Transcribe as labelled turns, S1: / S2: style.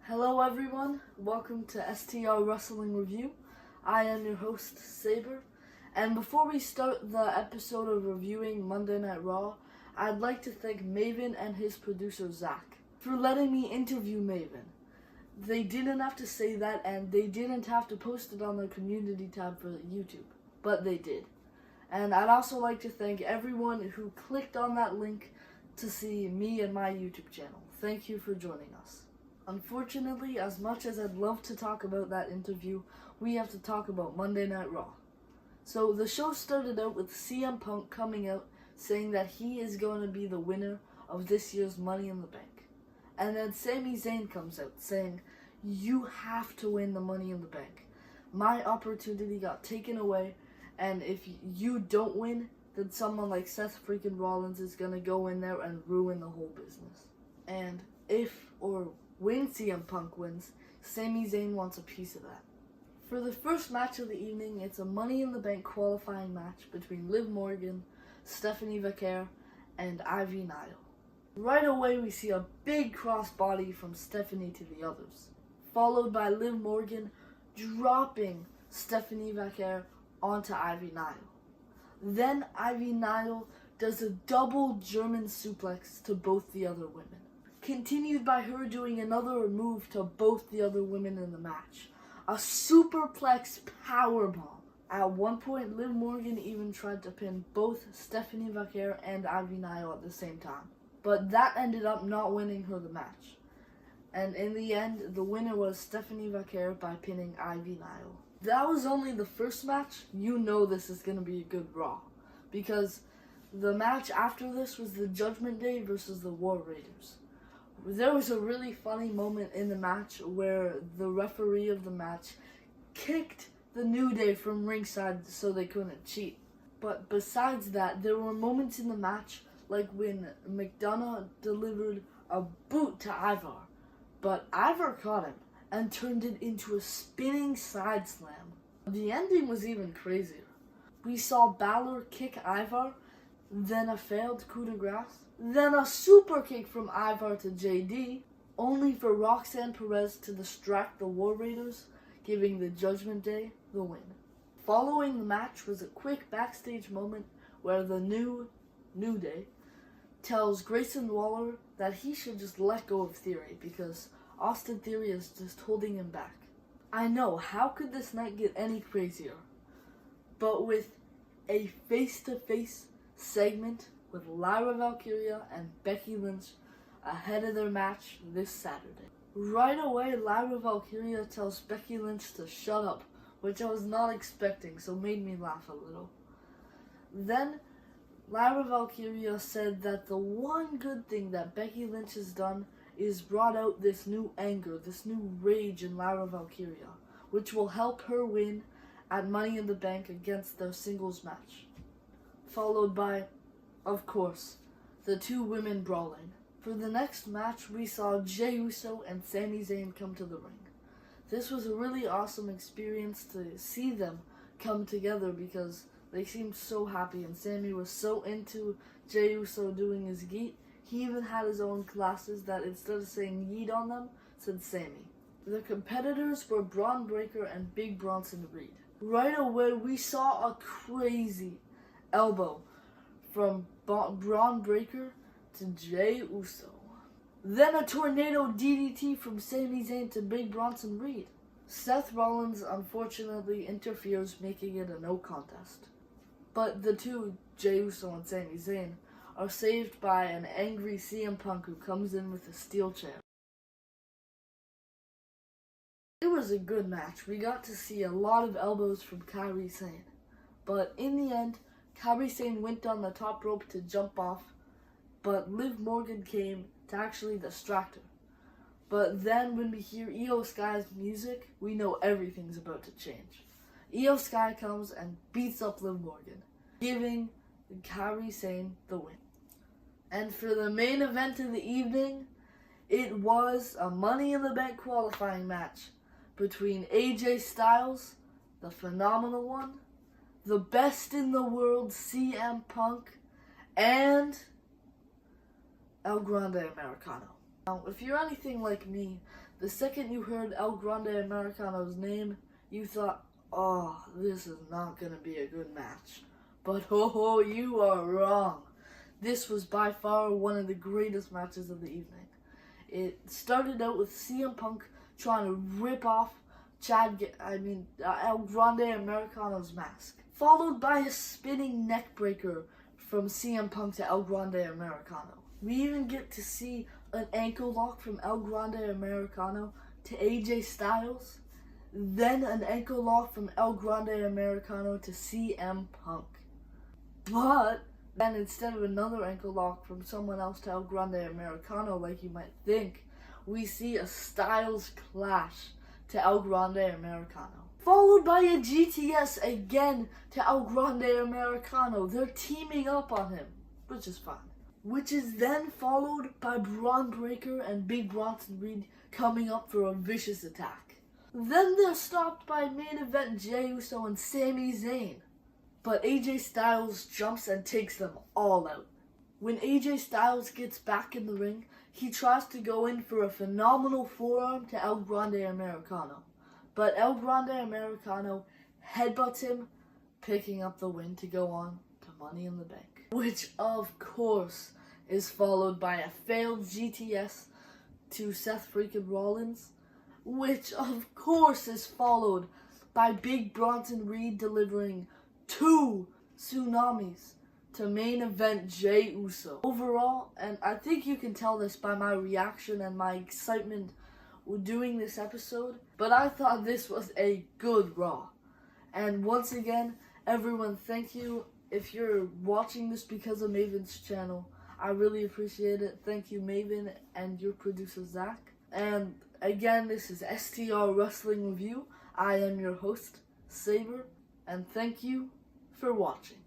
S1: Hello everyone, welcome to STR Wrestling Review. I am your host, Sabre, and before we start the episode of reviewing Monday Night Raw, I'd like to thank Maven and his producer, Zach, for letting me interview Maven. They didn't have to say that, and they didn't have to post it on their community tab for YouTube, but they did. And I'd also like to thank everyone who clicked on that link to see me and my YouTube channel. Thank you for joining us. Unfortunately, as much as I'd love to talk about that interview, we have to talk about Monday Night Raw. So the show started out with CM Punk coming out saying that he is going to be the winner of this year's Money in the Bank. And then Sami Zayn comes out saying, "You have to win the Money in the Bank. My opportunity got taken away, and if you don't win, then someone like Seth freaking Rollins is going to go in there and ruin the whole business. And when CM Punk wins, Sami Zayn wants a piece of that." For the first match of the evening, it's a Money in the Bank qualifying match between Liv Morgan, Stephanie Vaquer, and Ivy Nile. Right away, we see a big crossbody from Stephanie to the others, followed by Liv Morgan dropping Stephanie Vaquer onto Ivy Nile. Then Ivy Nile does a double German suplex to both the other women, continued by her doing another move to both the other women in the match, a superplex powerbomb. At one point, Liv Morgan even tried to pin both Stephanie Vaquer and Ivy Nile at the same time, but that ended up not winning her the match. And in the end, the winner was Stephanie Vaquer by pinning Ivy Nile. That was only the first match. You know this is going to be a good Raw, because the match after this was the Judgment Day versus the War Raiders. There was a really funny moment in the match where the referee of the match kicked the New Day from ringside so they couldn't cheat. But besides that, there were moments in the match like when McDonough delivered a boot to Ivar, but Ivar caught him and turned it into a spinning side slam. The ending was even crazier. We saw Balor kick Ivar, then a failed coup de grace, then a super kick from Ivar to JD, only for Roxanne Perez to distract the War Raiders, giving the Judgment Day the win. Following the match was a quick backstage moment where the New Day tells Grayson Waller that he should just let go of Theory because Austin Theory is just holding him back. I know, how could this night get any crazier? But with a face-to-face segment with Lyra Valkyria and Becky Lynch ahead of their match this Saturday. Right away, Lyra Valkyria tells Becky Lynch to shut up, which I was not expecting, so made me laugh a little. Then, Lyra Valkyria said that the one good thing that Becky Lynch has done is brought out this new anger, this new rage in Lyra Valkyria, which will help her win at Money in the Bank against their singles match. Followed by, of course, the two women brawling. For the next match, we saw Jey Uso and Sami Zayn come to the ring. This was a really awesome experience to see them come together because they seemed so happy, and Sami was so into Jey Uso doing his yeet. He even had his own glasses that instead of saying yeet on them, said Sami. The competitors were Braun Breaker and Big Bronson Reed. Right away, we saw a crazy elbow from Braun Breaker to Jey Uso. Then a tornado DDT from Sami Zayn to Big Bronson Reed. Seth Rollins unfortunately interferes, making it a no contest. But the two, Jey Uso and Sami Zayn, are saved by an angry CM Punk who comes in with a steel chair. It was a good match. We got to see a lot of elbows from Kairi Sane. But in the end, Kairi Sane went on the top rope to jump off, but Liv Morgan came to actually distract her. But then when we hear Io Sky's music, we know everything's about to change. Io Sky comes and beats up Liv Morgan, giving Kairi Sane the win. And for the main event of the evening, it was a Money in the Bank qualifying match between AJ Styles, the phenomenal one, the best in the world CM Punk, and El Grande Americano. Now, if you're anything like me, The second you heard El Grande Americano's name, you thought, oh, this is not going to be a good match. But ho, you are wrong. This was by far one of the greatest matches of the evening. It started out with CM Punk trying to rip off El Grande Americano's mask, followed by a spinning neck breaker from CM Punk to El Grande Americano. We even get to see an ankle lock from El Grande Americano to AJ Styles, then an ankle lock from El Grande Americano to CM Punk. But then instead of another ankle lock from someone else to El Grande Americano, like you might think, we see a Styles Clash to El Grande Americano, followed by a GTS again to El Grande Americano. They're teaming up on him, which is fine. Which is then followed by Braun Breaker and Big Bronson Reed coming up for a vicious attack. Then they're stopped by main event Jey Uso and Sami Zayn, but AJ Styles jumps and takes them all out. When AJ Styles gets back in the ring, he tries to go in for a phenomenal forearm to El Grande Americano, but El Grande Americano headbutts him, picking up the win to go on to Money in the Bank, which of course is followed by a failed GTS to Seth freaking Rollins, which of course is followed by Big Bronson Reed delivering 2 tsunamis to main event Jey Uso. Overall, and I think you can tell this by my reaction and my excitement with doing this episode, but I thought this was a good Raw. And once again, everyone, thank you. If you're watching this because of Maven's channel, I really appreciate it. Thank you, Maven, and your producer, Zach. And again, this is STR Wrestling Review. I am your host, Sabre, and thank you for watching.